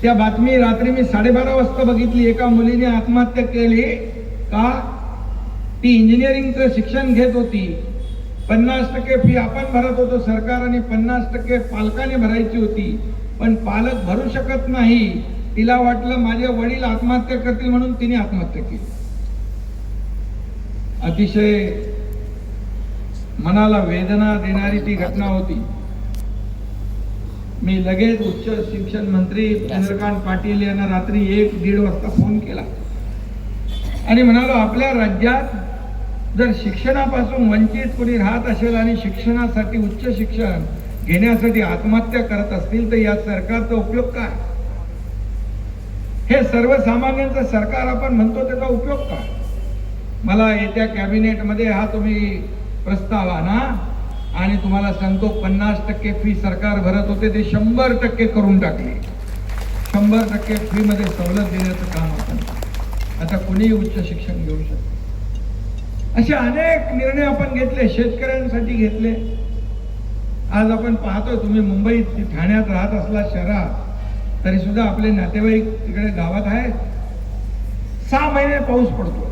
त्या बातमी रात्री मी 12:30 वाजता बघितली. एका मुलीने आत्महत्या केली का? ती इंजिनिअरिंगचं शिक्षण घेत होती. 50% फी आपण भरत होतो सरकार आणि 50% पालकाने भरायची होती. पण पालक भरू शकत नाही. तिला वाटलं माझे वडील आत्महत्या करतील म्हणून तिने आत्महत्या केली. अतिशय मनाला वेदना देणारी ती घटना होती. मी लगेच उच्च शिक्षण मंत्री चंद्रकांत पाटील यांना रात्री 1-1:30 वाजता फोन केला आणि म्हणालो, आपल्या राज्यात जर शिक्षणापासून वंचित कोणी राहत असेल आणि शिक्षणासाठी उच्च शिक्षण घेण्यासाठी आत्महत्या करत असतील तर या सरकारचा उपयोग काय? हे सर्वसामान्यांचं सरकार आपण म्हणतो, त्याचा उपयोग काय? मला येत्या कॅबिनेटमध्ये हा तुम्ही प्रस्ताव आणा आणि तुम्हाला सांगतो 50% फी सरकार भरत होते ते 100% करून टाकले. 100% फी मध्ये सवलत देण्याचं काम आपण आता कुणीही उच्च शिक्षण घेऊ शकतो. असे अनेक निर्णय आपण घेतले, शेतकऱ्यांसाठी घेतले. आज आपण पाहतोय, तुम्ही मुंबईत ठाण्यात राहत असला शहरात तरी सुद्धा आपले नातेवाईक तिकडे गावात आहेत. 6 महिने पाऊस पडतो.